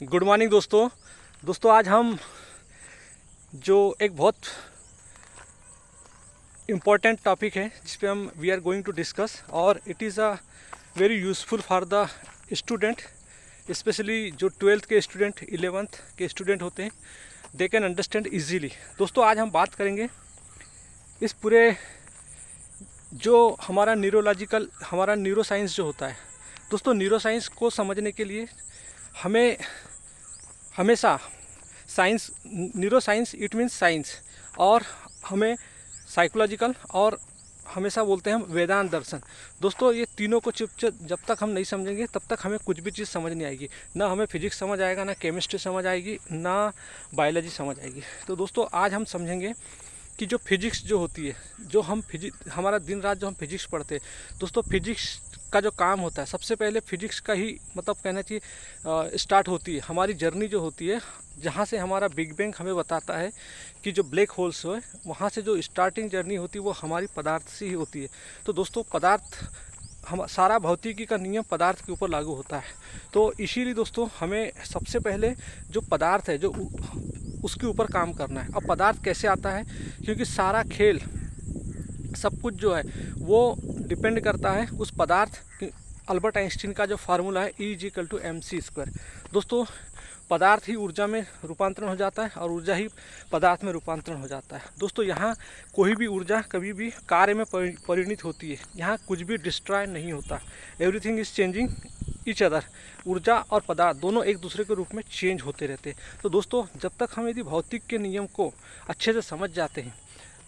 Good morning दोस्तों आज हम जो एक बहुत इम्पॉर्टेंट टॉपिक है जिस पे हम we are going to discuss और it is a very useful for the student, specially जो 12th के स्टूडेंट 11th के स्टूडेंट होते हैं, दे कैन अंडरस्टैंड इजीली। दोस्तों आज हम बात करेंगे इस पूरे जो हमारा न्यूरो साइंस जो होता है। दोस्तों न्यूरो साइंस को समझने के लिए हमें हमेशा science, neuro science it means science, और हमें साइकोलॉजिकल और हमेशा बोलते हैं हम वेदांत दर्शन। दोस्तों ये तीनों को जब तक हम नहीं समझेंगे तब तक हमें कुछ भी चीज़ समझ नहीं आएगी। ना हमें फिजिक्स समझ आएगा, ना केमिस्ट्री समझ आएगी, ना बायोलॉजी समझ आएगी। तो दोस्तों आज हम समझेंगे कि जो फिजिक्स जो होती है, जो हम हमारा दिन रात जो हम फिजिक्स पढ़ते हैं, दोस्तों फिजिक्स का जो काम होता है सबसे पहले फिजिक्स का ही मतलब कहना चाहिए स्टार्ट होती है हमारी जर्नी जो होती है, जहाँ से हमारा बिग बैंग हमें बताता है कि जो ब्लैक होल्स है वहाँ से जो स्टार्टिंग जर्नी होती है वो हमारी पदार्थ से ही होती है। तो दोस्तों पदार्थ हम सारा भौतिकी का नियम पदार्थ के ऊपर लागू होता है। तो इसीलिए दोस्तों हमें सबसे पहले जो पदार्थ है जो उसके ऊपर काम करना है। अब पदार्थ कैसे आता है, क्योंकि सारा खेल सब कुछ जो है वो डिपेंड करता है उस पदार्थ। अल्बर्ट आइंस्टीन का जो फार्मूला है E=mc²। दोस्तों पदार्थ ही ऊर्जा में रूपांतरण हो जाता है और ऊर्जा ही पदार्थ में रूपांतरण हो जाता है। दोस्तों यहाँ कोई भी ऊर्जा कभी भी कार्य में परिणित होती है, यहाँ कुछ भी डिस्ट्रॉय नहीं होता। Everything is changing each other. ऊर्जा और पदार्थ दोनों एक दूसरे के रूप में चेंज होते रहते हैं। तो दोस्तों जब तक हम यदि भौतिक के नियम को अच्छे से समझ जाते हैं,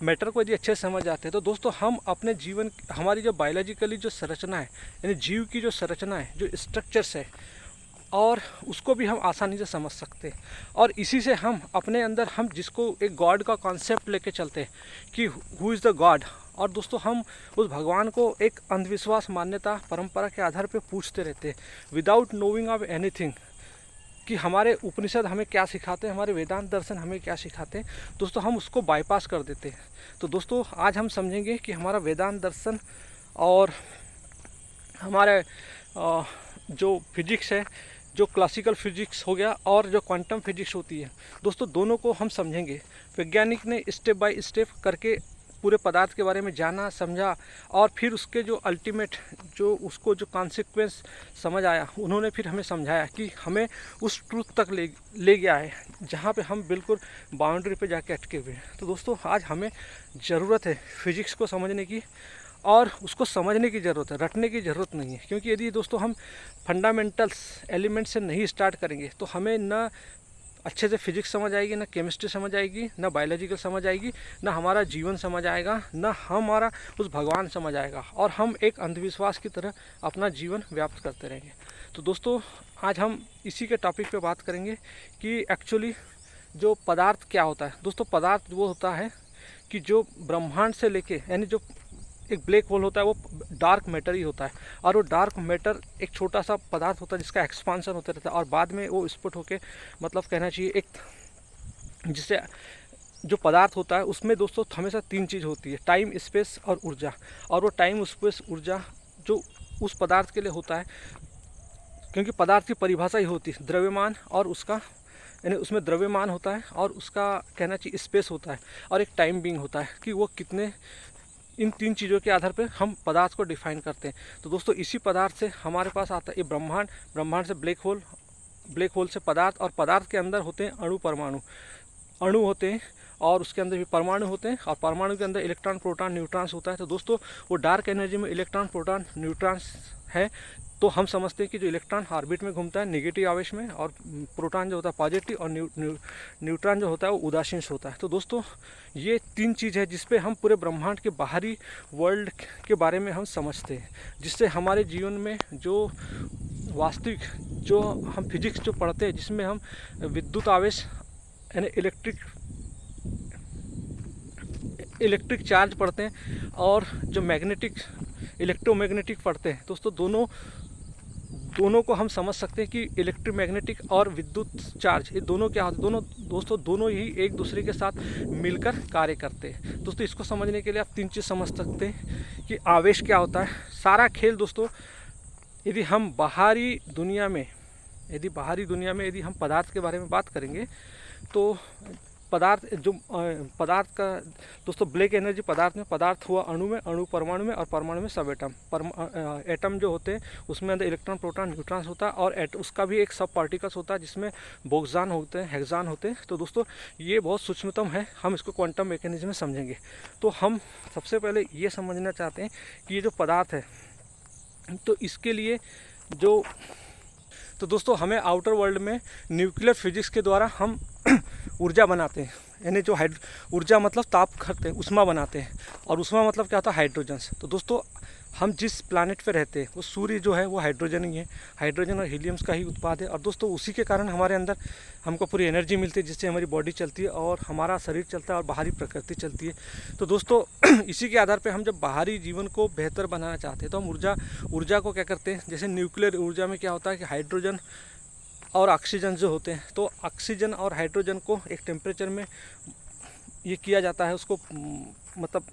मैटर को यदि अच्छे से समझ जाते हैं, तो दोस्तों हम अपने जीवन, हमारी जो बायोलॉजिकली जो संरचना है, यानी जीव की जो संरचना है, जो स्ट्रक्चर्स है, और उसको भी हम आसानी से समझ सकते हैं। और इसी से हम अपने अंदर हम जिसको एक गॉड का कॉन्सेप्ट लेके चलते हैं कि हु इज़ द गॉड, और दोस्तों हम उस भगवान को एक अंधविश्वास, मान्यता, परंपरा के आधार पर पूछते रहते हैं विदाउट नोइंग ऑफ एनीथिंग कि हमारे उपनिषद हमें क्या सिखाते हैं, हमारे वेदांत दर्शन हमें क्या सिखाते हैं। दोस्तों हम उसको बाईपास कर देते हैं। तो दोस्तों आज हम समझेंगे कि हमारा वेदांत दर्शन और हमारे जो फिजिक्स है, जो क्लासिकल फिजिक्स हो गया और जो क्वांटम फिजिक्स होती है, दोस्तों दोनों को हम समझेंगे। वैज्ञानिक ने स्टेप बाय स्टेप करके पूरे पदार्थ के बारे में जाना, समझा, और फिर उसके जो अल्टीमेट जो उसको जो कॉन्सिक्वेंस समझ आया, उन्होंने फिर हमें समझाया कि हमें उस ट्रूथ तक ले गया है जहाँ पे हम बिल्कुल बाउंड्री पे जाके अटके हुए हैं। तो दोस्तों आज हमें ज़रूरत है फिजिक्स को समझने की, और उसको समझने की ज़रूरत है, रटने की ज़रूरत नहीं है। क्योंकि यदि दोस्तों हम फंडामेंटल्स एलिमेंट से नहीं स्टार्ट करेंगे तो हमें ना अच्छे से फिजिक्स समझ आएगी, ना केमिस्ट्री समझ आएगी, ना बायोलॉजिकल समझ आएगी, ना हमारा जीवन समझ आएगा, ना हमारा उस भगवान समझ आएगा, और हम एक अंधविश्वास की तरह अपना जीवन व्याप्त करते रहेंगे। तो दोस्तों आज हम इसी के टॉपिक पे बात करेंगे कि एक्चुअली जो पदार्थ क्या होता है। दोस्तों पदार्थ वो होता है कि जो ब्रह्मांड से लेके, यानी जो एक ब्लैक होल होता है वो डार्क मैटर ही होता है, और वो डार्क मैटर एक छोटा सा पदार्थ होता है जिसका एक्सपांसन होता रहता है, और बाद में वो स्फुट होके मतलब कहना चाहिए एक, जिससे जो पदार्थ होता है उसमें दोस्तों हमेशा तीन चीज़ होती है, टाइम, स्पेस और ऊर्जा। और वो टाइम, स्पेस, ऊर्जा जो उस पदार्थ के लिए होता है, क्योंकि पदार्थ की परिभाषा ही होती है द्रव्यमान, और उसका यानी उसमें द्रव्यमान होता है, और उसका कहना चाहिए स्पेस होता है, और एक टाइम बीइंग होता है कि वो कितने, इन तीन चीज़ों के आधार पर हम पदार्थ को डिफाइन करते हैं। तो दोस्तों इसी पदार्थ से हमारे पास आता है ये ब्रह्मांड, ब्रह्मांड से ब्लैक होल, ब्लैक होल से पदार्थ, और पदार्थ के अंदर होते हैं अणु, परमाणु, अणु होते हैं, और उसके अंदर भी परमाणु होते हैं, और परमाणु के अंदर इलेक्ट्रॉन, प्रोटॉन, न्यूट्रॉन्स होता है। तो दोस्तों वो डार्क एनर्जी में इलेक्ट्रॉन, प्रोटॉन, न्यूट्रॉन्स है। तो हम समझते हैं कि जो इलेक्ट्रॉन ऑर्बिट में घूमता है नेगेटिव आवेश में, और प्रोटॉन जो होता है पॉजिटिव, और न्यूट्रॉन जो होता है वो उदासीन होता है। तो दोस्तों ये तीन चीज़ है जिस पे हम पूरे ब्रह्मांड के बाहरी वर्ल्ड के बारे में हम समझते हैं, जिससे हमारे जीवन में जो वास्तविक जो हम फिजिक्स जो पढ़ते हैं, जिसमें हम विद्युत आवेश यानी इलेक्ट्रिक चार्ज पढ़ते हैं, और जो इलेक्ट्रोमैग्नेटिक पढ़ते हैं, दोस्तों दोनों को हम समझ सकते हैं कि इलेक्ट्रोमैग्नेटिक और विद्युत चार्ज ये दोनों क्या होते हैं। दोनों ही एक दूसरे के साथ मिलकर कार्य करते हैं। दोस्तों इसको समझने के लिए आप तीन चीज़ समझ सकते हैं कि आवेश क्या होता है। सारा खेल दोस्तों यदि हम बाहरी दुनिया में यदि बाहरी दुनिया में यदि हम पदार्थ के बारे में बात करेंगे तो पदार्थ का दोस्तों ब्लैक एनर्जी पदार्थ में, पदार्थ हुआ अणु में, अणु परमाणु में, और परमाणु में सब एटम। एटम जो होते हैं उसमें अंदर इलेक्ट्रॉन, प्रोटॉन, न्यूट्रॉन्स होता है, और उसका भी एक सब पार्टिकल्स होता है जिसमें बोक्सान होते हैं, हेक्सान होते हैं। तो दोस्तों ये बहुत सूक्ष्मतम है, हम इसको क्वांटम मैकेनिज्म में समझेंगे। तो हम सबसे पहले ये समझना चाहते हैं कि ये जो पदार्थ है तो इसके लिए तो दोस्तों हमें आउटर वर्ल्ड में न्यूक्लियर फिजिक्स के द्वारा हम ऊर्जा बनाते हैं, यानी जो ऊर्जा मतलब ताप करते हैं, उष्मा बनाते हैं, और उष्मा मतलब क्या होता है? हाइड्रोजन्स। तो दोस्तों हम जिस प्लैनेट पे रहते हैं वो सूर्य जो है वो हाइड्रोजन ही है, हाइड्रोजन और हीलियम्स का ही उत्पाद है। और दोस्तों उसी के कारण हमारे अंदर हमको पूरी एनर्जी मिलती है, जिससे हमारी बॉडी चलती है और हमारा शरीर चलता है और बाहरी प्रकृति चलती है। तो दोस्तों इसी के आधार पे हम जब बाहरी जीवन को बेहतर बनाना चाहते हैं तो हम ऊर्जा को क्या करते हैं? जैसे न्यूक्लियर ऊर्जा में क्या होता है कि हाइड्रोजन और ऑक्सीजन जो होते हैं, तो ऑक्सीजन और हाइड्रोजन को एक टेम्परेचर में ये किया जाता है, उसको मतलब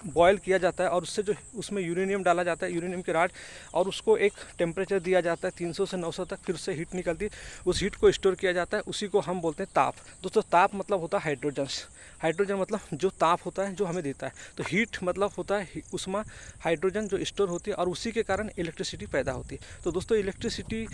बॉयल किया जाता है, और उससे जो उसमें यूरेनियम डाला जाता है, यूरेनियम की राड, और उसको एक टेम्परेचर दिया जाता है 300 से 900 तक, फिर उससे हीट निकलती है, उस हीट को स्टोर किया जाता है, उसी को हम बोलते हैं ताप। दोस्तों ताप मतलब होता है हाइड्रोजन्स, हाइड्रोजन मतलब जो ताप होता है जो हमें देता है, तो हीट मतलब होता है उष्मा, हाइड्रोजन जो स्टोर होती है, और उसी के कारण इलेक्ट्रिसिटी पैदा होती है। तो दोस्तों इलेक्ट्रिसिटी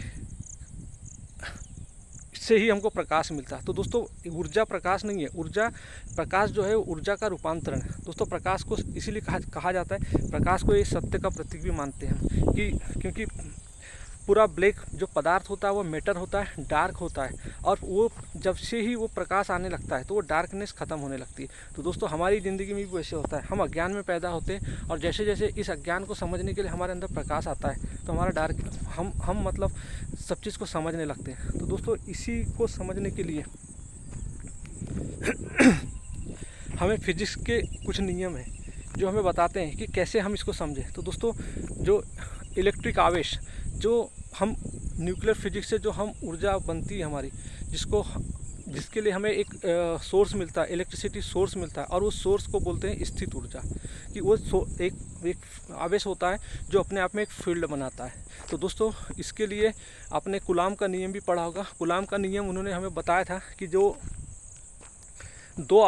से ही हमको प्रकाश मिलता है। तो दोस्तों ऊर्जा प्रकाश नहीं है, ऊर्जा प्रकाश जो है ऊर्जा का रूपांतरण है। दोस्तों प्रकाश को इसीलिए कहा जाता है, प्रकाश को ये सत्य का प्रतीक भी मानते हैं कि क्योंकि पूरा ब्लैक जो पदार्थ होता है वो मैटर होता है, डार्क होता है, और वो जब से ही वो प्रकाश आने लगता है तो वो डार्कनेस ख़त्म होने लगती है। तो दोस्तों हमारी ज़िंदगी में भी वैसे होता है, हम अज्ञान में पैदा होते हैं, और जैसे जैसे इस अज्ञान को समझने के लिए हमारे अंदर प्रकाश आता है तो हमारा हम मतलब सब चीज़ को समझने लगते हैं। तो दोस्तों इसी को समझने के लिए हमें फिजिक्स के कुछ नियम हैं जो हमें बताते हैं कि कैसे हम इसको समझें। तो दोस्तों जो इलेक्ट्रिक आवेश, जो हम न्यूक्लियर फिजिक्स से जो हम ऊर्जा बनती है हमारी, जिसके लिए हमें एक सोर्स मिलता है, इलेक्ट्रिसिटी सोर्स मिलता है, और उस सोर्स को बोलते हैं स्थित ऊर्जा। कि वो एक आवेश होता है जो अपने आप में एक फील्ड बनाता है। तो दोस्तों इसके लिए आपने कूलाम का नियम भी पढ़ा होगा। कूलाम का नियम उन्होंने हमें बताया था कि जो दो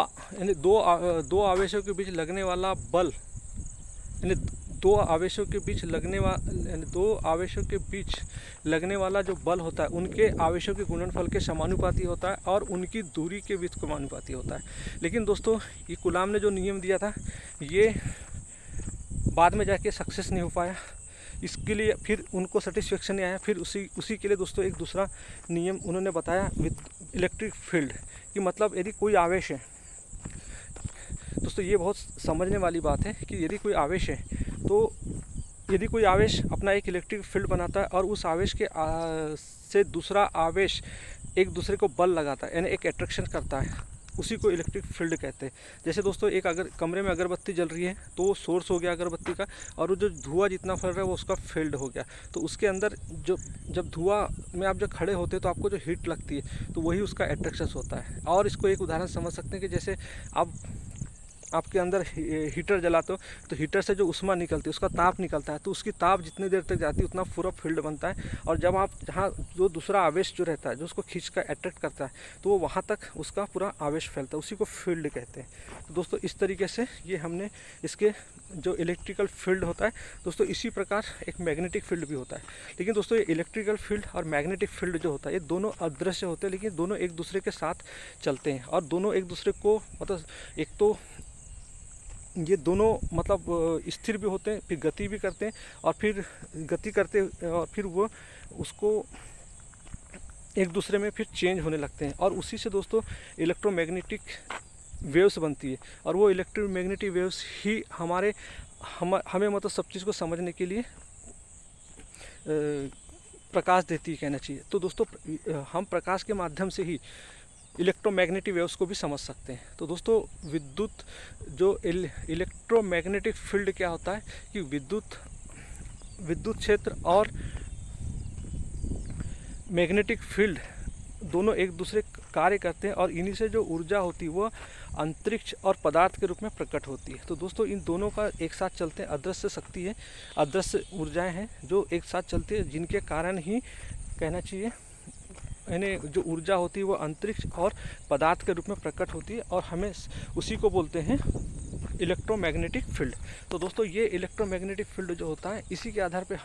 आवेशों के बीच लगने वाला बल, यानी दो आवेशों के बीच लगने वाला जो बल होता है उनके आवेशों के गुणनफल के समानुपाती होता है, और उनकी दूरी के बीच समानुपाती होता है। लेकिन दोस्तों ये कूलाम ने जो नियम दिया था ये बाद में जाके सक्सेस नहीं हो पाया, इसके लिए फिर उनको सेटिस्फेक्शन नहीं आया। फिर उसी के लिए दोस्तों एक दूसरा नियम उन्होंने बताया विद इलेक्ट्रिक फील्ड, कि मतलब यदि कोई आवेश है, दोस्तों ये बहुत समझने वाली बात है कि यदि कोई आवेश है तो यदि कोई आवेश अपना एक इलेक्ट्रिक फील्ड बनाता है और उस आवेश के से दूसरा आवेश एक दूसरे को बल लगाता है, यानी एक अट्रैक्शन करता है, उसी को इलेक्ट्रिक फील्ड कहते हैं। जैसे दोस्तों एक अगर कमरे में अगरबत्ती जल रही है तो वो सोर्स हो गया अगरबत्ती का, और वो जो धुआं जितना फैल रहा है वो उसका फील्ड हो गया। तो उसके अंदर जब धुआं में आप जब खड़े होते हैं तो आपको जो हीट लगती है तो वही उसका अट्रैक्शन होता है। और इसको एक उदाहरण समझ सकते हैं कि जैसे आपके अंदर हीटर जलाते हो तो हीटर से जो उष्मा निकलती है, उसका ताप निकलता है, तो उसकी ताप जितनी देर तक जाती है उतना पूरा फील्ड बनता है। और जब आप जहाँ जो दूसरा आवेश जो रहता है जो उसको खींच कर अट्रैक्ट करता है तो वो वहाँ तक उसका पूरा आवेश फैलता है, उसी को फील्ड कहते हैं। तो दोस्तों इस तरीके से ये हमने इसके जो इलेक्ट्रिकल फील्ड होता है, दोस्तों इसी प्रकार एक मैग्नेटिक फील्ड भी होता है। लेकिन दोस्तों ये इलेक्ट्रिकल फील्ड और मैग्नेटिक फील्ड जो होता है ये दोनों अदृश्य होते हैं, लेकिन दोनों एक दूसरे के साथ चलते हैं, और दोनों एक दूसरे को मतलब एक तो ये दोनों मतलब स्थिर भी होते हैं, फिर गति भी करते हैं, और फिर गति करते और फिर वो उसको एक दूसरे में फिर चेंज होने लगते हैं, और उसी से दोस्तों इलेक्ट्रोमैग्नेटिक वेव्स बनती है। और वो इलेक्ट्रोमैग्नेटिक वेव्स ही हमें मतलब सब चीज़ को समझने के लिए प्रकाश देती है, कहना चाहिए। तो दोस्तों हम प्रकाश के माध्यम से ही इलेक्ट्रोमैग्नेटिक वेव्स को भी समझ सकते हैं। तो दोस्तों विद्युत जो इलेक्ट्रोमैग्नेटिक फील्ड क्या होता है कि विद्युत क्षेत्र और मैग्नेटिक फील्ड दोनों एक दूसरे कार्य करते हैं, और इन्हीं से जो ऊर्जा होती है वो अंतरिक्ष और पदार्थ के रूप में प्रकट होती है। तो दोस्तों इन दोनों का एक साथ चलते हैं, अदृश्य शक्ति है, अदृश्य ऊर्जाएं हैं जो एक साथ चलती है, जिनके कारण ही कहना चाहिए यानी जो ऊर्जा होती है वो अंतरिक्ष और पदार्थ के रूप में प्रकट होती है और हमें उसी को बोलते हैं इलेक्ट्रोमैग्नेटिक फील्ड। तो दोस्तों ये इलेक्ट्रोमैग्नेटिक फील्ड जो होता है इसी के आधार पे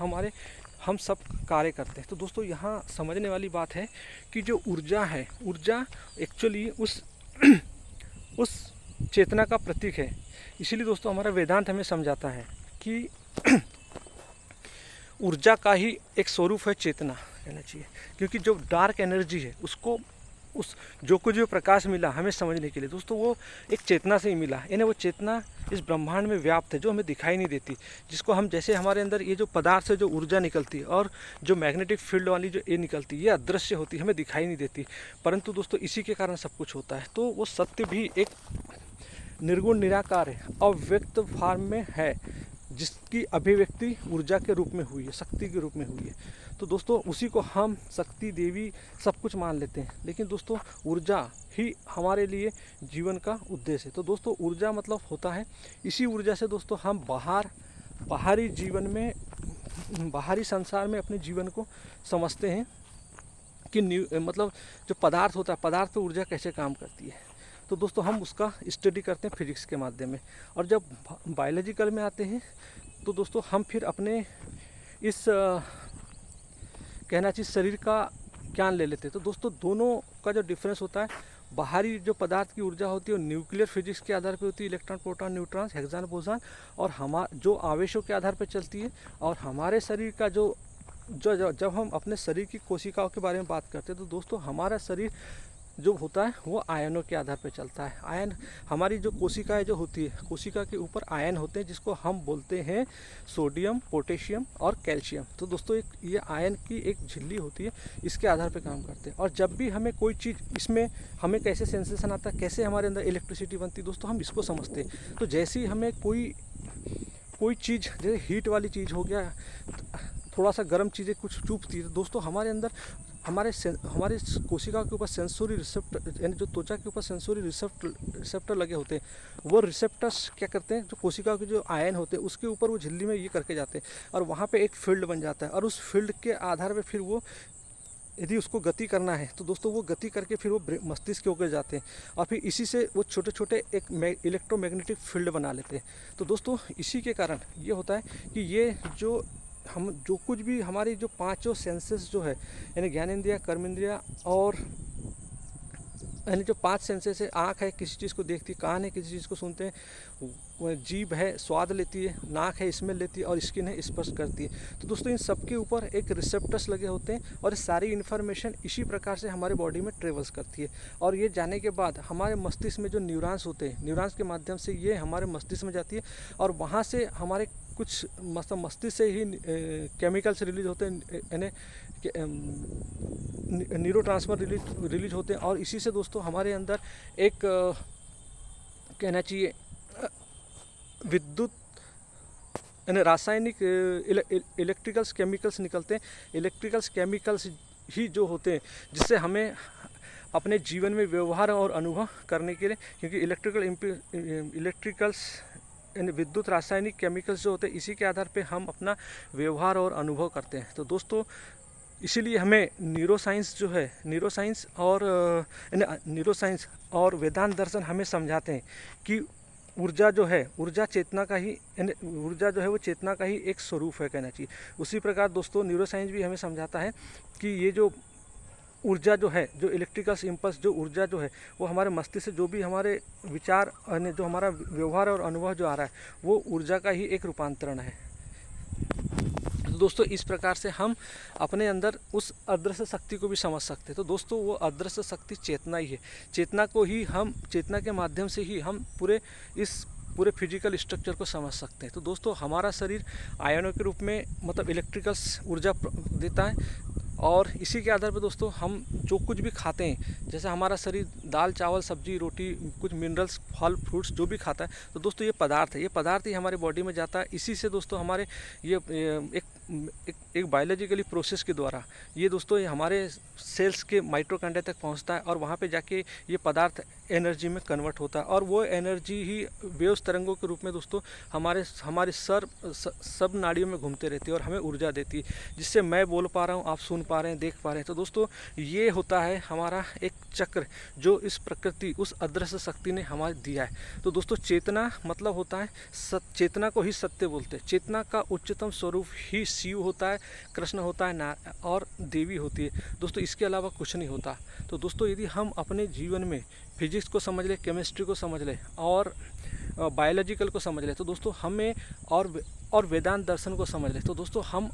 हम सब कार्य करते हैं। तो दोस्तों यहाँ समझने वाली बात है कि जो ऊर्जा है, ऊर्जा एक्चुअली उस चेतना का प्रतीक है। इसीलिए दोस्तों हमारा वेदांत हमें समझाता है कि ऊर्जा का ही एक स्वरूप है चेतना, कहना चाहिए। क्योंकि जो डार्क एनर्जी है उसको जो कुछ भी प्रकाश मिला हमें समझने के लिए दोस्तों वो एक चेतना से ही मिला, यानी वो चेतना इस ब्रह्मांड में व्याप्त है जो हमें दिखाई नहीं देती, जिसको हम जैसे हमारे अंदर ये जो पदार्थ से जो ऊर्जा निकलती है और जो मैग्नेटिक फील्ड वाली जो ये निकलती है ये अदृश्य होती है, हमें दिखाई नहीं देती, परंतु दोस्तों इसी के कारण सब कुछ होता है। तो वो सत्य भी एक निर्गुण निराकार है, अव्यक्त फॉर्म में है, जिसकी अभिव्यक्ति ऊर्जा के रूप में हुई है, शक्ति के रूप में हुई है। तो दोस्तों उसी को हम शक्ति देवी सब कुछ मान लेते हैं, लेकिन दोस्तों ऊर्जा ही हमारे लिए जीवन का उद्देश्य है। तो दोस्तों ऊर्जा मतलब होता है, इसी ऊर्जा से दोस्तों हम बाहरी जीवन में, बाहरी संसार में अपने जीवन को समझते हैं कि मतलब जो पदार्थ होता है, पदार्थ तो ऊर्जा कैसे काम करती है। तो दोस्तों हम उसका स्टडी करते हैं फिजिक्स के माध्यम में, और जब बायोलॉजिकल में आते हैं तो दोस्तों हम फिर अपने इस कहना चाहिए शरीर का ज्ञान ले लेते हैं। तो दोस्तों दोनों का जो डिफरेंस होता है, बाहरी जो पदार्थ की ऊर्जा होती है वो न्यूक्लियर फिजिक्स के आधार पर होती है, इलेक्ट्रॉन प्रोटॉन न्यूट्रॉन हेक्सान बोसॉन, और जो आवेशों के आधार पर चलती है। और हमारे शरीर का जब हम अपने शरीर की कोशिकाओं के बारे में बात करते हैं तो दोस्तों हमारा शरीर जो होता है वो आयनों के आधार पर चलता है। आयन, हमारी जो कोशिकाएं जो होती है, कोशिका के ऊपर आयन होते हैं जिसको हम बोलते हैं सोडियम, पोटेशियम और कैल्शियम। तो दोस्तों ये आयन की एक झिल्ली होती है, इसके आधार पर काम करते हैं। और जब भी हमें कोई चीज़, इसमें हमें कैसे सेंसेशन आता है, कैसे हमारे अंदर इलेक्ट्रिसिटी बनती है, दोस्तों हम इसको समझते हैं। तो जैसे ही हमें कोई चीज़, जैसे हीट वाली चीज़ हो गया, थोड़ा सा गर्म चीज़ें कुछ चुभती है, तो दोस्तों हमारे अंदर हमारे कोशिका के ऊपर सेंसोरी रिसेप्टर, यानी जो त्वचा के ऊपर सेंसोरी रिसेप्टर लगे होते हैं, वो रिसेप्टर्स क्या करते हैं, जो कोशिका के जो आयन होते हैं उसके ऊपर वो झिल्ली में ये करके जाते हैं और वहाँ पे एक फील्ड बन जाता है। और उस फील्ड के आधार पे फिर वो, यदि उसको गति करना है तो दोस्तों वो गति करके फिर वो मस्तिष्क के होकर जाते हैं और फिर इसी से वो छोटे छोटे एक इलेक्ट्रोमैग्नेटिक फील्ड बना लेते हैं। तो दोस्तों इसी के कारण ये होता है कि ये जो कुछ भी हमारी जो पांचों सेंसेस जो है, यानी ज्ञानेंद्रिय, कर्मेंद्रिय और यानी जो पांच सेंसेस है, आँख है किसी चीज़ को देखती है, कान है किसी चीज़ को सुनते हैं, जीभ है स्वाद लेती है, नाक है स्मेल लेती है और स्किन है स्पर्श करती है। तो दोस्तों इन सब के ऊपर एक रिसेप्टर्स लगे होते हैं और सारी इन्फॉर्मेशन इसी प्रकार से हमारे बॉडी में ट्रेवल्स करती है। और ये जाने के बाद हमारे मस्तिष्क में जो न्यूरॉन्स होते हैं, न्यूरॉन्स के माध्यम से ये हमारे मस्तिष्क में जाती है और वहाँ से हमारे कुछ मस्तिष्क से ही केमिकल्स रिलीज होते हैं, यानी न्यूरोट्रांसमीटर रिलीज होते हैं। और इसी से दोस्तों हमारे अंदर एक कहना चाहिए विद्युत यानी रासायनिक इलेक्ट्रिकल्स केमिकल्स निकलते हैं। इलेक्ट्रिकल्स केमिकल्स ही जो होते हैं जिससे हमें अपने जीवन में व्यवहार और अनुभव करने के लिए, क्योंकि इलेक्ट्रिकल्स यानी विद्युत रासायनिक केमिकल्स जो होते हैं इसी के आधार पे हम अपना व्यवहार और अनुभव करते हैं। तो दोस्तों इसीलिए हमें न्यूरोसाइंस जो है, न्यूरोसाइंस और वेदांत दर्शन हमें समझाते हैं कि ऊर्जा जो है, ऊर्जा चेतना का ही, ऊर्जा जो है वो चेतना का ही एक स्वरूप है, कहना चाहिए। उसी प्रकार दोस्तों न्यूरोसाइंस भी हमें समझाता है कि ये जो ऊर्जा जो है, जो इलेक्ट्रिकल इम्पल्स, जो ऊर्जा जो है वो हमारे मस्तिष्क से जो भी हमारे विचार, जो हमारा व्यवहार और अनुभव जो आ रहा है वो ऊर्जा का ही एक रूपांतरण है। तो दोस्तों इस प्रकार से हम अपने अंदर उस अदृश्य शक्ति को भी समझ सकते हैं। तो दोस्तों वो अदृश्य शक्ति चेतना ही है। चेतना को ही हम, चेतना के माध्यम से ही हम पूरे फिजिकल स्ट्रक्चर को समझ सकते हैं। तो दोस्तों हमारा शरीर आयनों के रूप में मतलब इलेक्ट्रिकल्स ऊर्जा देता है और इसी के आधार पर दोस्तों हम जो कुछ भी खाते हैं, जैसे हमारा शरीर दाल चावल सब्जी रोटी कुछ मिनरल्स फल फ्रूट्स जो भी खाता है, तो दोस्तों ये पदार्थ है, ये पदार्थ ही हमारे बॉडी में जाता है। इसी से दोस्तों हमारे ये एक एक बायोलॉजिकली प्रोसेस के द्वारा ये दोस्तों ये हमारे सेल्स के माइटोकॉन्ड्रिया तक पहुंचता है और वहाँ पे जाके ये पदार्थ एनर्जी में कन्वर्ट होता है और वो एनर्जी ही वेव्स तरंगों के रूप में दोस्तों हमारे सब नाड़ियों में घूमते रहती है और हमें ऊर्जा देती है, जिससे मैं बोल पा रहा हूँ, आप सुन पा रहे हैं, देख पा रहे हैं। तो दोस्तों ये होता है हमारा एक चक्र जो इस प्रकृति, उस अदृश्य शक्ति ने हमारे दिया है। तो दोस्तों चेतना मतलब होता है चेतना को ही सत्य बोलते हैं। चेतना का उच्चतम स्वरूप ही शिव होता है, कृष्ण होता है और देवी होती है दोस्तों, इसके अलावा कुछ नहीं होता। तो दोस्तों यदि हम अपने जीवन में फिजिक्स को समझ लें, केमिस्ट्री को समझ लें और बायोलॉजिकल को समझ लें, तो दोस्तों हमें और वेदांत दर्शन को समझ लें, तो दोस्तों हम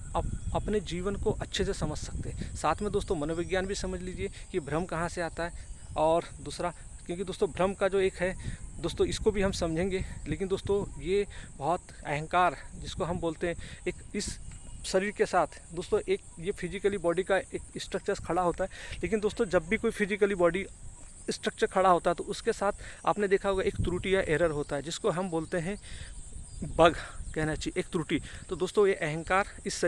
अपने जीवन को अच्छे से समझ सकते हैं। साथ में दोस्तों मनोविज्ञान भी समझ लीजिए कि भ्रम कहाँ से आता है और दूसरा, क्योंकि दोस्तों भ्रम का जो एक है दोस्तों इसको भी हम समझेंगे। लेकिन दोस्तों ये बहुत अहंकार जिसको हम बोलते हैं, एक इस शरीर के साथ दोस्तों एक ये फिजिकली बॉडी का एक स्ट्रक्चर खड़ा होता है। लेकिन दोस्तों जब भी कोई फिजिकली बॉडी स्ट्रक्चर खड़ा होता है तो उसके साथ आपने देखा होगा एक त्रुटि या एरर होता है, जिसको हम बोलते हैं बग कहना चाहिए, एक त्रुटि। तो दोस्तों ये अहंकार इस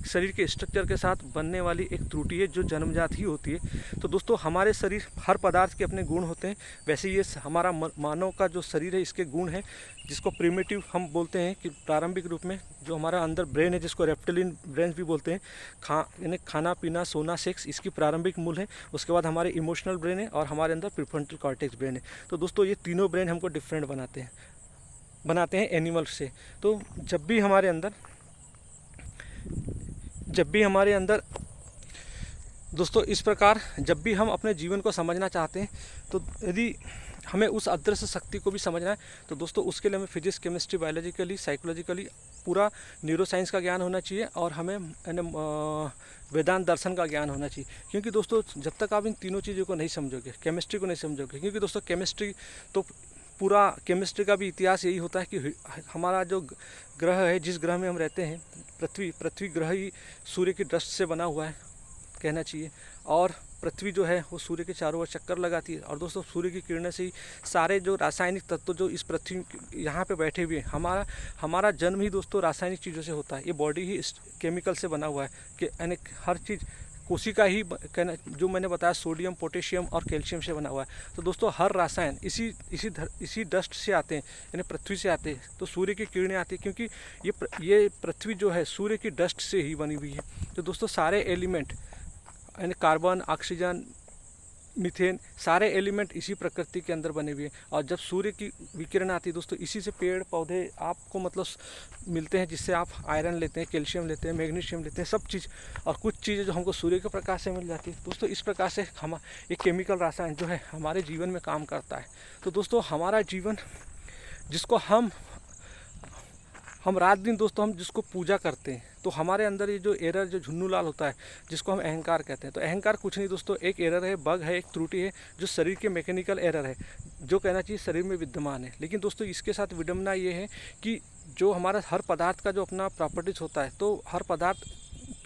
शरीर के स्ट्रक्चर के साथ बनने वाली एक त्रुटि है जो जन्मजात ही होती है। तो दोस्तों हमारे शरीर, हर पदार्थ के अपने गुण होते हैं, वैसे ये हमारा मानव का जो शरीर है इसके गुण है, जिसको प्रिमिटिव हम बोलते हैं कि प्रारंभिक रूप में जो हमारा अंदर ब्रेन है, जिसको रेप्टिलियन ब्रेन भी बोलते हैं, यानी खाना पीना सोना सेक्स, इसकी प्रारंभिक मूल है। उसके बाद हमारे इमोशनल ब्रेन है और हमारे अंदर प्रीफ्रंटल कॉर्टेक्स ब्रेन है। तो दोस्तों ये तीनों ब्रेन हमको डिफरेंट बनाते हैं एनिमल से। तो जब भी हमारे अंदर दोस्तों इस प्रकार जब भी हम अपने जीवन को समझना चाहते हैं, तो यदि हमें उस अदृश्य शक्ति को भी समझना है, तो दोस्तों उसके लिए हमें फिजिक्स, केमिस्ट्री, बायोलॉजिकली, साइकोलॉजिकली पूरा न्यूरोसाइंस का ज्ञान होना चाहिए और हमें वेदांत दर्शन का ज्ञान होना चाहिए। क्योंकि दोस्तों जब तक आप इन तीनों चीज़ों को नहीं समझोगे, केमिस्ट्री को नहीं समझोगे, क्योंकि दोस्तों केमिस्ट्री तो पूरा केमिस्ट्री का भी इतिहास यही होता है कि हमारा जो ग्रह है, जिस ग्रह में हम रहते हैं, पृथ्वी ग्रह ही सूर्य की डस्ट से बना हुआ है कहना चाहिए, और पृथ्वी जो है वो सूर्य के चारों ओर चक्कर लगाती है। और दोस्तों सूर्य की किरणें से ही सारे जो रासायनिक तत्व जो इस पृथ्वी यहाँ पे बैठे हुए हैं, हमारा जन्म ही दोस्तों रासायनिक चीज़ों से होता है। ये बॉडी ही केमिकल से बना हुआ है कि यानी हर चीज़ कोशिका ही कहना, जो मैंने बताया सोडियम, पोटेशियम और कैल्शियम से बना हुआ है। तो दोस्तों हर रासायन इसी डस्ट से आते हैं, यानी पृथ्वी से आते हैं। तो सूर्य की किरणें आती हैं क्योंकि ये पृथ्वी जो है सूर्य की डस्ट से ही बनी हुई है। तो दोस्तों सारे एलिमेंट यानी कार्बन, ऑक्सीजन, मीथेन, सारे एलिमेंट इसी प्रकृति के अंदर बने हुए हैं। और जब सूर्य की विकिरण आती है दोस्तों, इसी से पेड़ पौधे आपको मतलब मिलते हैं, जिससे आप आयरन लेते हैं, कैल्शियम लेते हैं, मैग्नीशियम लेते हैं, सब चीज़। और कुछ चीज़ें जो हमको सूर्य के प्रकाश से मिल जाती है दोस्तों। इस प्रकार से हम एक केमिकल रासायन जो है हमारे जीवन में काम करता है। तो दोस्तों हमारा जीवन जिसको हम रात दिन दोस्तों हम जिसको पूजा करते हैं, तो हमारे अंदर ये जो एरर, जो झुन्नू लाल होता है, जिसको हम अहंकार कहते हैं। तो अहंकार कुछ नहीं दोस्तों, एक एरर है, बग है, एक त्रुटि है, जो शरीर के मैकेनिकल एरर है, जो कहना चाहिए शरीर में विद्यमान है। लेकिन दोस्तों इसके साथ विडंबना ये है कि जो हमारा हर पदार्थ का जो अपना प्रॉपर्टीज होता है, तो हर पदार्थ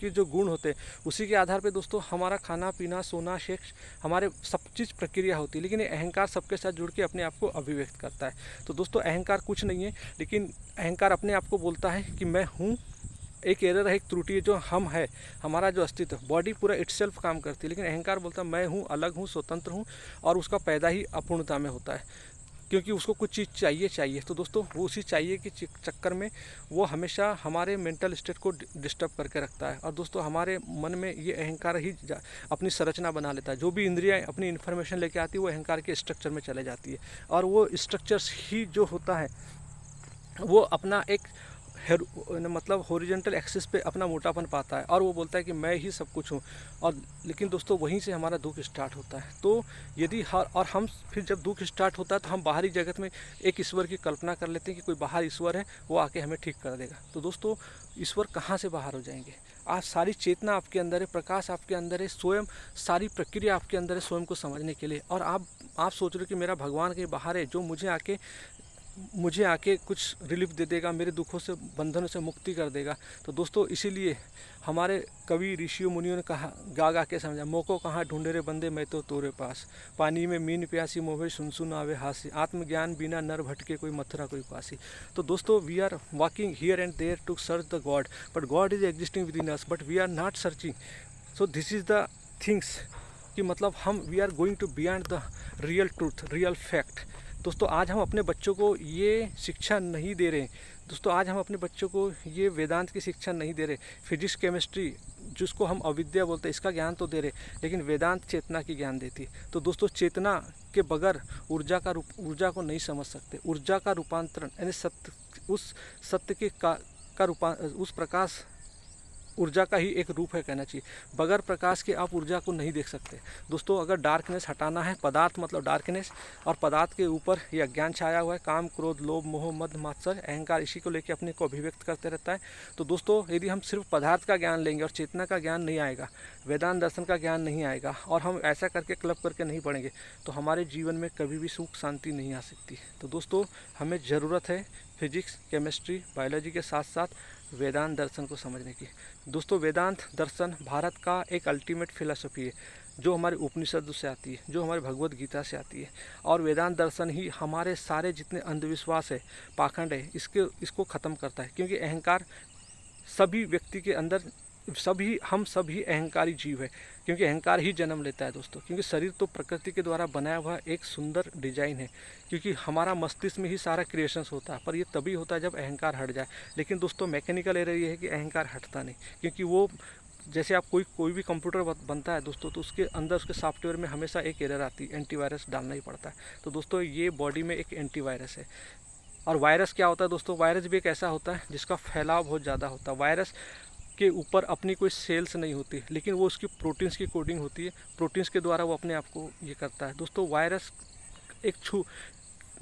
के जो गुण होते हैं उसी के आधार पे दोस्तों हमारा खाना पीना सोना सेक्स, हमारे सब चीज़ प्रक्रिया होती है। लेकिन ये अहंकार सबके साथ जुड़ के अपने आप को अभिव्यक्त करता है। तो दोस्तों अहंकार कुछ नहीं है, लेकिन अहंकार अपने आप को बोलता है कि मैं हूँ। एक एरर है, एक त्रुटि है, जो हम है, हमारा जो अस्तित्व, बॉडी पूरा इटसेल्फ काम करती है, लेकिन अहंकार बोलता है मैं हूँ, अलग हूँ, स्वतंत्र हूँ, और उसका पैदा ही अपूर्णता में होता है, क्योंकि उसको कुछ चीज़ चाहिए। तो दोस्तों वो उसी चाहिए के चक्कर में वो हमेशा हमारे मेंटल स्टेट को डिस्टर्ब करके रखता है। और दोस्तों हमारे मन में ये अहंकार ही अपनी संरचना बना लेता है। जो भी इंद्रियाँ अपनी इन्फॉर्मेशन लेके आती है वो अहंकार के स्ट्रक्चर में चले जाती है, और वो स्ट्रक्चर्स ही जो होता है वो अपना एक मतलब हॉरिजॉन्टल एक्सिस पे अपना मोटापन पाता है, और वो बोलता है कि मैं ही सब कुछ हूँ। और लेकिन दोस्तों वहीं से हमारा दुख स्टार्ट होता है। तो यदि हम फिर जब दुख स्टार्ट होता है तो हम बाहरी जगत में एक ईश्वर की कल्पना कर लेते हैं कि कोई बाहर ईश्वर है, वो आके हमें ठीक कर देगा। तो दोस्तों ईश्वर कहाँ से बाहर हो जाएंगे? आज सारी चेतना आपके अंदर है, प्रकाश आपके अंदर है, स्वयं सारी प्रक्रिया आपके अंदर है स्वयं को समझने के लिए। और आप सोच रहे हो कि मेरा भगवान कहीं बाहर है जो मुझे आके मुझे आके कुछ रिलीफ दे देगा, मेरे दुखों से बंधनों से मुक्ति कर देगा। तो दोस्तों इसीलिए हमारे कवि ऋषियों मुनियों ने कहा, गा गा के समझा, मोको कहाँ ढूंढे रे बंदे मैं तो तोरे पास, पानी में मीन प्यासी मोहे सुन सुन आवे हासी, आत्मज्ञान बिना नर भटके कोई मथुरा कोई पासी। तो दोस्तों we are walking here and there to search the God, but God is existing within us, but we are not searching. So this is the things कि मतलब हम we are going to beyond the real truth, real fact. दोस्तों आज हम अपने बच्चों को ये शिक्षा नहीं दे रहे। दोस्तों आज हम अपने बच्चों को ये वेदांत की शिक्षा नहीं दे रहे, फिजिक्स केमिस्ट्री जिसको हम अविद्या बोलते हैं इसका ज्ञान तो दे रहे, लेकिन वेदांत चेतना की ज्ञान देती है। तो दोस्तों चेतना के बगैर ऊर्जा को नहीं समझ सकते। ऊर्जा का रूपांतरण यानी सत्य, उस सत्य के उस प्रकाश ऊर्जा का ही एक रूप है कहना चाहिए। बगैर प्रकाश के आप ऊर्जा को नहीं देख सकते। दोस्तों अगर डार्कनेस हटाना है, पदार्थ मतलब डार्कनेस, और पदार्थ के ऊपर ये अज्ञान छाया हुआ है, काम क्रोध लोभ मोह मद मात्सर्य अहंकार, इसी को लेकर अपने को अभिव्यक्त करते रहता है। तो दोस्तों यदि हम सिर्फ पदार्थ का ज्ञान लेंगे और चेतना का ज्ञान नहीं आएगा, वेदांत दर्शन का ज्ञान नहीं आएगा, और हम ऐसा करके क्लब करके नहीं पढ़ेंगे, तो हमारे जीवन में कभी भी सुख शांति नहीं आ सकती। तो दोस्तों हमें ज़रूरत है फिजिक्स केमिस्ट्री बायोलॉजी के साथ साथ वेदांत दर्शन को समझने की। दोस्तों वेदांत दर्शन भारत का एक अल्टीमेट फिलॉसफी है, जो हमारे उपनिषद से आती है, जो हमारे भगवत गीता से आती है, और वेदांत दर्शन ही हमारे सारे जितने अंधविश्वास है, पाखंड है, इसको ख़त्म करता है। क्योंकि अहंकार सभी व्यक्ति के अंदर, हम सभी अहंकारी जीव है, क्योंकि अहंकार ही जन्म लेता है दोस्तों। क्योंकि शरीर तो प्रकृति के द्वारा बनाया हुआ एक सुंदर डिजाइन है, क्योंकि हमारा मस्तिष्क में ही सारा क्रिएशंस होता है, पर ये तभी होता है जब अहंकार हट जाए। लेकिन दोस्तों मैकेनिकल एरर ये है कि अहंकार हटता नहीं, क्योंकि वो जैसे आप कोई भी कंप्यूटर बनता है दोस्तों, तो उसके अंदर उसके सॉफ्टवेयर में हमेशा एक एरर आती है, एंटीवायरस डालना ही पड़ता है। तो दोस्तों ये बॉडी में एक एंटीवायरस है। और वायरस क्या होता है दोस्तों? वायरस भी एक ऐसा होता है जिसका फैलाव बहुत ज़्यादा होता है। वायरस के ऊपर अपनी कोई सेल्स नहीं होती, लेकिन वो उसकी प्रोटीन्स की कोडिंग होती है, प्रोटीन्स के द्वारा वो अपने आप को ये करता है। दोस्तों वायरस एक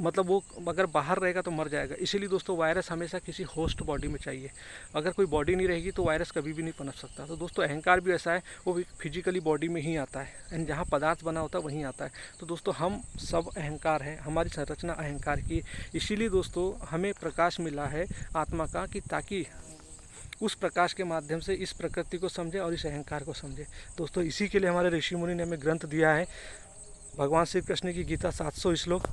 मतलब वो अगर बाहर रहेगा तो मर जाएगा। इसीलिए दोस्तों वायरस हमेशा किसी होस्ट बॉडी में चाहिए। अगर कोई बॉडी नहीं रहेगी तो वायरस कभी भी नहीं पनप सकता। तो दोस्तों अहंकार भी ऐसा है, वो फिजिकली बॉडी में ही आता है, एंड जहाँ पदार्थ बना होता है वहीं आता है। तो दोस्तों हम सब अहंकार हैं, हमारी संरचना अहंकार की। इसीलिए दोस्तों हमें प्रकाश मिला है आत्मा का, कि ताकि उस प्रकाश के माध्यम से इस प्रकृति को समझे और इस अहंकार को समझे। दोस्तों इसी के लिए हमारे ऋषि मुनि ने हमें ग्रंथ दिया है, भगवान श्री कृष्ण की गीता 700 श्लोक,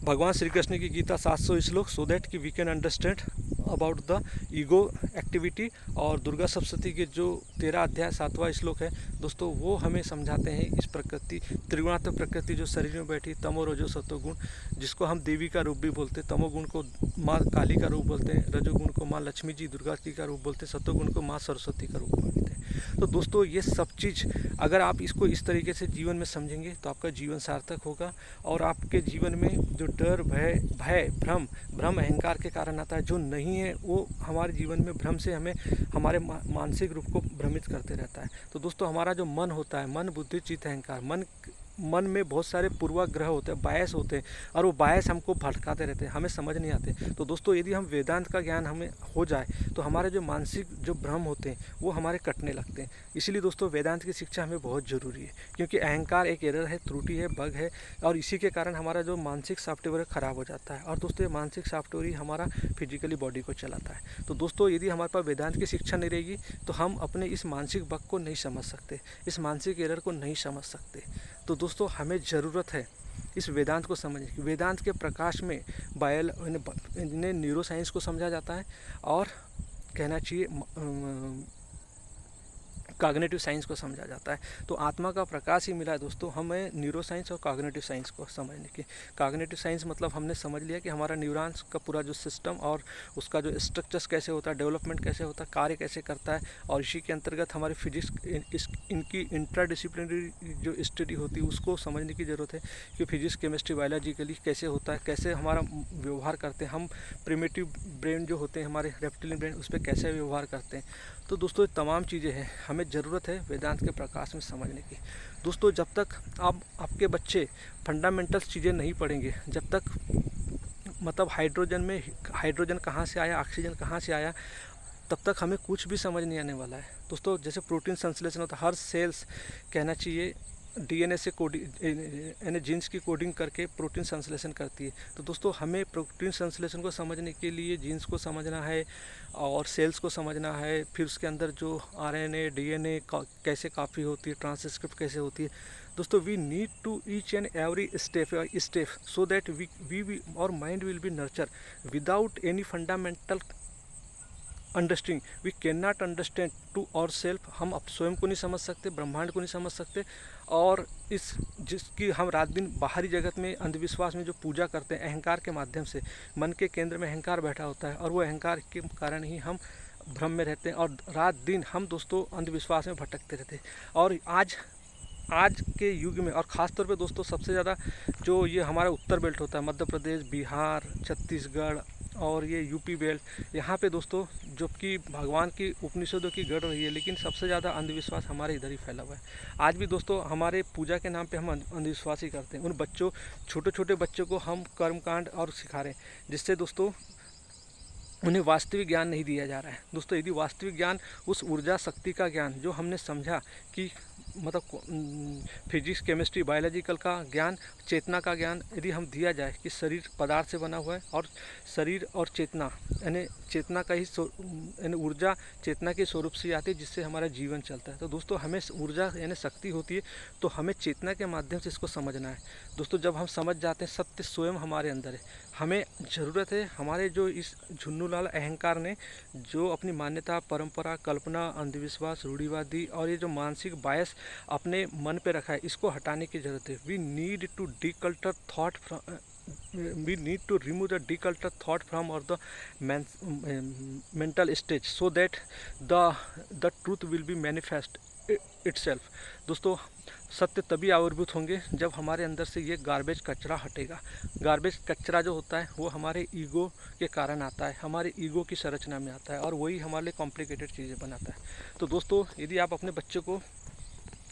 भगवान श्री कृष्ण की गीता 700 श्लोक, सो दैट कि we can understand about the ego activity. और दुर्गा सप्तशती के जो 13 अध्याय 7वां श्लोक है दोस्तों, वो हमें समझाते हैं इस प्रकृति, त्रिगुणात्मक प्रकृति जो शरीर में बैठी, तमो रजो सत्वगुण, जिसको हम देवी का रूप भी बोलते हैं, तमोगुण को माँ काली का रूप बोलते हैं, रजोगुण को माँ लक्ष्मी जी दुर्गा जी का रूप बोलते हैं, सत्वगुण को माँ सरस्वती का रूप बोलते हैं। तो दोस्तों ये सब चीज़ अगर आप इसको इस तरीके से जीवन में समझेंगे तो आपका जीवन सार्थक होगा, और आपके जीवन में जो डर भय भ्रम अहंकार के कारण आता है, जो नहीं है वो हमारे जीवन में भ्रम से हमें हमारे मानसिक रूप को भ्रमित करते रहता है। तो दोस्तों हमारा जो मन होता है, मन बुद्धि चित्त अहंकार, मन में बहुत सारे पूर्वाग्रह होते हैं, बायस होते हैं, और वो बायस हमको भटकाते रहते हैं, हमें समझ नहीं आते। तो दोस्तों यदि हम वेदांत का ज्ञान हमें हो जाए तो हमारे जो मानसिक जो भ्रम होते हैं वो हमारे कटने लगते हैं। इसीलिए दोस्तों वेदांत की शिक्षा हमें बहुत ज़रूरी है, क्योंकि अहंकार एक एरर है, त्रुटि है, बग है, और इसी के कारण हमारा जो मानसिक सॉफ्टवेयर ख़राब हो जाता है। और दोस्तों ये मानसिक सॉफ्टवेयर ही हमारा फिजिकली बॉडी को चलाता है। तो दोस्तों यदि हमारे पास वेदांत की शिक्षा नहीं रहेगी तो हम अपने इस मानसिक बग को नहीं समझ सकते, इस मानसिक एरर को नहीं समझ सकते। तो दोस्तों हमें ज़रूरत है इस वेदांत को समझने की। वेदांत के प्रकाश में इन्हें न्यूरो साइंस को समझा जाता है, और कहना चाहिए कॉग्निटिव साइंस को समझा जाता है। तो आत्मा का प्रकाश ही मिला है दोस्तों हमें न्यूरो साइंस और कॉग्निटिव साइंस को समझने की। कॉग्निटिव साइंस मतलब हमने समझ लिया कि हमारा न्यूरॉन्स का पूरा जो सिस्टम और उसका जो स्ट्रक्चर्स कैसे होता है, डेवलपमेंट कैसे होता है, कार्य कैसे करता है, और इसी के अंतर्गत हमारी फिजिक्स इनकी इंट्राडिसिप्लिनरी जो स्टडी होती है उसको समझने की ज़रूरत है कि फिजिक्स केमिस्ट्री बायोलॉजिकली कैसे होता है, कैसे हमारा व्यवहार करते हैं हम, प्रिमिटिव ब्रेन जो होते हैं हमारे रेप्टिलियन ब्रेन, उस पर कैसे व्यवहार करते हैं। तो दोस्तों ये तमाम चीज़ें हैं, हमें ज़रूरत है वेदांत के प्रकाश में समझने की। दोस्तों जब तक आपके बच्चे फंडामेंटल चीज़ें नहीं पढ़ेंगे, जब तक मतलब हाइड्रोजन कहाँ से आया, ऑक्सीजन कहाँ से आया, तब तक हमें कुछ भी समझ नहीं आने वाला है। दोस्तों जैसे प्रोटीन संश्लेषण होता है, हर सेल्स कहना चाहिए डीएनए से कोडिंग यानी जीन्स की कोडिंग करके प्रोटीन संश्लेषण करती है। तो दोस्तों हमें प्रोटीन संश्लेषण को समझने के लिए जीन्स को समझना है और सेल्स को समझना है, फिर उसके अंदर जो आरएनए डीएनए कैसे कॉपी होती है, ट्रांसक्रिप्ट कैसे होती है। दोस्तों we need to each and every step so that we our mind will be nurture without any fundamental understanding we can not understand to our self. हम अब स्वयं को नहीं समझ सकते, ब्रह्मांड को नहीं समझ सकते, और इस जिसकी हम रात दिन बाहरी जगत में अंधविश्वास में जो पूजा करते हैं अहंकार के माध्यम से, मन के केंद्र में अहंकार बैठा होता है और वो अहंकार के कारण ही हम भ्रम में रहते हैं और रात दिन हम दोस्तों अंधविश्वास में भटकते रहते हैं। और आज के युग में और ख़ास तौर पे दोस्तों सबसे ज़्यादा जो ये हमारा उत्तर बेल्ट होता है, मध्य प्रदेश, बिहार, छत्तीसगढ़ और ये यूपी बेल्ट, यहाँ पे दोस्तों जो कि भगवान की उपनिषदों की गढ़ रही है, लेकिन सबसे ज़्यादा अंधविश्वास हमारे इधर ही फैला हुआ है। आज भी दोस्तों हमारे पूजा के नाम पे हम अंधविश्वास ही करते हैं। उन बच्चों, छोटे छोटे बच्चों को हम कर्मकांड और सिखा रहे हैं, जिससे दोस्तों उन्हें वास्तविक ज्ञान नहीं दिया जा रहा है। दोस्तों यदि वास्तविक ज्ञान, उस ऊर्जा शक्ति का ज्ञान जो हमने समझा कि मतलब फिजिक्स, केमिस्ट्री, बायोलॉजिकल का ज्ञान, चेतना का ज्ञान यदि हम दिया जाए कि शरीर पदार्थ से बना हुआ है और शरीर और चेतना यानी चेतना का ही यानी ऊर्जा चेतना के स्वरूप से आती है, जिससे हमारा जीवन चलता है। तो दोस्तों हमें ऊर्जा यानी शक्ति होती है, तो हमें चेतना के माध्यम से इसको समझना है। दोस्तों जब हम समझ जाते हैं सत्य स्वयं हमारे अंदर है, हमें ज़रूरत है हमारे जो इस झुन्नूलाल अहंकार ने जो अपनी मान्यता, परंपरा, कल्पना, अंधविश्वास, रूढ़िवादी और ये जो मानसिक बायस अपने मन पे रखा है, इसको हटाने की ज़रूरत है। We need to declutter thought from we need to remove the declutter thought from or the mental stage so that the truth will be manifest itself। दोस्तों सत्य तभी आविर्भूत होंगे जब हमारे अंदर से ये गार्बेज कचरा हटेगा। गार्बेज कचरा जो होता है वो हमारे ईगो के कारण आता है, हमारे ईगो की संरचना में आता है और वही हमारे लिए कॉम्प्लिकेटेड चीज़ें बनाता है। तो दोस्तों यदि आप अपने बच्चों को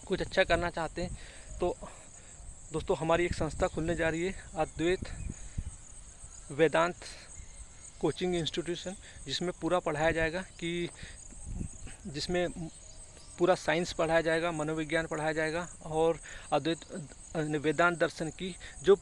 कुछ अच्छा करना चाहते हैं तो दोस्तों हमारी एक संस्था खुलने जा रही है, अद्वैत वेदांत कोचिंग इंस्टीट्यूशन, जिसमें पूरा पढ़ाया जाएगा कि जिसमें पूरा साइंस पढ़ाया जाएगा, मनोविज्ञान पढ़ाया जाएगा और अद्वैत वेदांत दर्शन की जो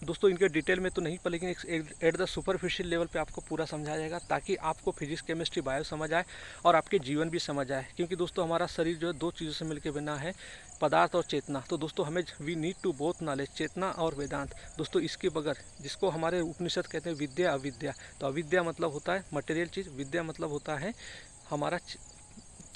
दोस्तों इनके डिटेल में तो नहीं पर लेकिन एट द सुपरफिशियल लेवल पे आपको पूरा समझाया जाएगा, ताकि आपको फिजिक्स, केमिस्ट्री, बायो समझ आए और आपके जीवन भी समझ आए। क्योंकि दोस्तों हमारा शरीर जो है दो चीज़ों से मिलकर बना है, पदार्थ और चेतना। तो दोस्तों हमें we need to both knowledge, चेतना और वेदांत। दोस्तों इसके बगैर, जिसको हमारे उपनिषद कहते हैं विद्या अविद्या, तो अविद्या मतलब होता है मटेरियल चीज़, विद्या मतलब होता है हमारा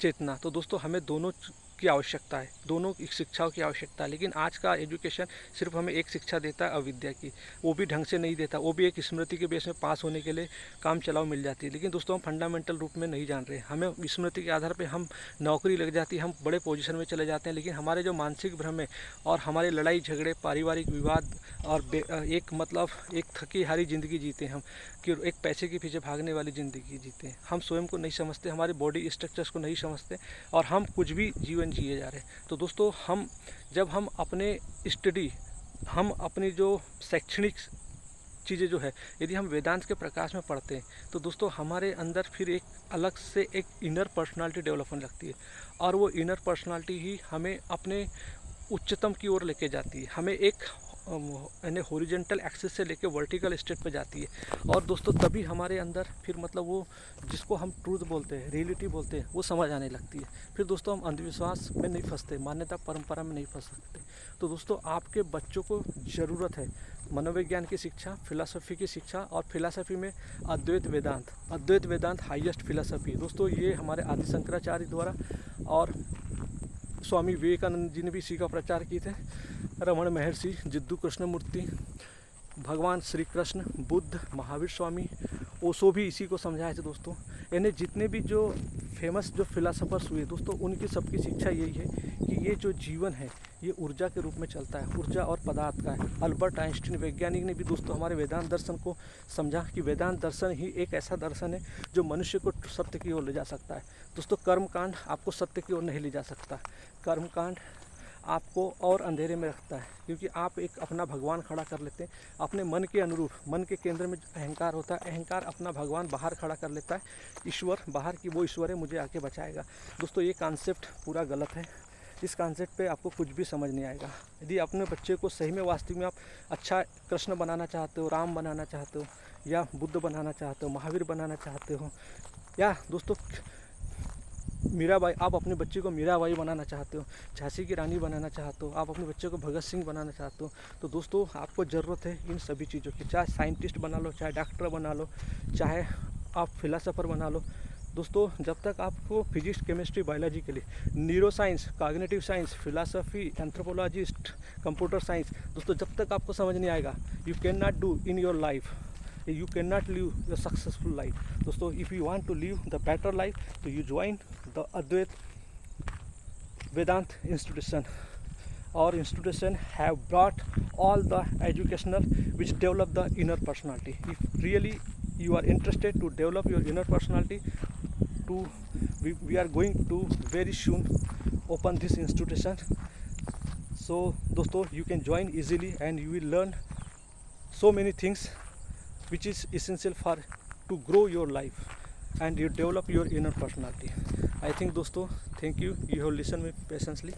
चेतना। तो दोस्तों हमें दोनों की आवश्यकता है, दोनों शिक्षाओं की आवश्यकता है। लेकिन आज का एजुकेशन सिर्फ हमें एक शिक्षा देता है अविद्या की, वो भी ढंग से नहीं देता, वो भी एक स्मृति के बेस में पास होने के लिए काम चलाओ मिल जाती है। लेकिन दोस्तों हम फंडामेंटल रूप में नहीं जान रहे, हमें स्मृति के आधार पर हम नौकरी लग जाती है, हम बड़े पोजीशन में चले जाते हैं, लेकिन हमारे जो मानसिक भ्रम है और हमारे लड़ाई झगड़े, पारिवारिक विवाद और एक थकी हारी ज़िंदगी जीते हम, कि एक पैसे के पीछे भागने वाली ज़िंदगी जीते हैं। हम स्वयं को नहीं समझते, हमारे बॉडी स्ट्रक्चर्स को नहीं समझते और हम कुछ भी जीवन जिए जा रहे हैं। तो दोस्तों जब हम अपने स्टडी, हम अपनी जो शैक्षणिक चीज़ें जो है यदि हम वेदांत के प्रकाश में पढ़ते हैं तो दोस्तों हमारे अंदर फिर एक अलग से एक इनर पर्सनालिटी डेवलप होने लगती है और वो इनर पर्सनालिटी ही हमें अपने उच्चतम की ओर लेके जाती है, हमें एक यानी हॉरिजॉन्टल एक्सिस से लेके वर्टिकल स्टेट पे जाती है। और दोस्तों तभी हमारे अंदर फिर मतलब वो जिसको हम ट्रूथ बोलते हैं, रियलिटी बोलते हैं, वो समझ आने लगती है। फिर दोस्तों हम अंधविश्वास में नहीं फंसते, मान्यता परंपरा में नहीं फंस सकते। तो दोस्तों आपके बच्चों को ज़रूरत है मनोविज्ञान की शिक्षा, फिलॉसफी की शिक्षा और फिलॉसफी में अद्वैत वेदांत हाईएस्ट फिलॉसफी। दोस्तों ये हमारे आदि शंकराचार्य द्वारा और स्वामी विवेकानंद जी ने भी इसी का प्रचार किए थे, रमण महर्षि, जिद्दू कृष्णमूर्ति, भगवान श्री कृष्ण, बुद्ध, महावीर स्वामी, ओशो भी इसी को समझाए थे। दोस्तों यानी जितने भी जो फेमस जो फिलासफर्स हुए दोस्तों, उनकी सबकी शिक्षा यही है कि ये जो जीवन है ये ऊर्जा के रूप में चलता है, ऊर्जा और पदार्थ का है। अल्बर्ट आइंस्टीन वैज्ञानिक ने भी दोस्तों हमारे वेदांत दर्शन को समझा कि वेदांत दर्शन ही एक ऐसा दर्शन है जो मनुष्य को सत्य की ओर ले जा सकता है। दोस्तों कर्मकांड आपको सत्य की ओर नहीं ले जा सकता, कर्मकांड आपको और अंधेरे में रखता है, क्योंकि आप एक अपना भगवान खड़ा कर लेते हैं अपने मन के अनुरूप। मन के केंद्र में अहंकार होता है, अहंकार अपना भगवान बाहर खड़ा कर लेता है, ईश्वर बाहर की वो ईश्वर है, मुझे आके बचाएगा। दोस्तों ये कॉन्सेप्ट पूरा गलत है। इस कॉन्सेप्ट पे आपको कुछ भी समझ नहीं आएगा। यदि अपने बच्चे को सही में वास्तविक में आप अच्छा कृष्ण बनाना चाहते हो, राम बनाना चाहते हो, या बुद्ध बनाना चाहते हो, महावीर बनाना चाहते हो, या दोस्तों मीराबाई, आप अपने बच्चे को मीराबाई बनाना चाहते हो, झांसी की रानी बनाना चाहते हो, आप अपने बच्चे को भगत सिंह बनाना चाहते हो, तो दोस्तों आपको ज़रूरत है इन सभी चीज़ों की। चाहे साइंटिस्ट बना लो, चाहे डॉक्टर बना लो, चाहे आप फिलोसोफर बना लो। दोस्तों जब तक आपको फिजिक्स, केमिस्ट्री, बायोलॉजी के लिए, neuro science, cognitive science, philosophy, anthropologist, computer science, दोस्तों जब तक आपको समझ नहीं आएगा, you can not do in your life, you cannot live a successful life. दोस्तों if you want to live the better life, तो you join the Advait Vedant institution. Our institution have brought all the educational which develop the inner personality. If really you are interested to develop your inner personality, we are going to very soon open this institution. So दोस्तों you can join easily and you will learn so many things which is essential for to grow your life and you develop your inner personality. I think दोस्तों, thank you have listened me patiently.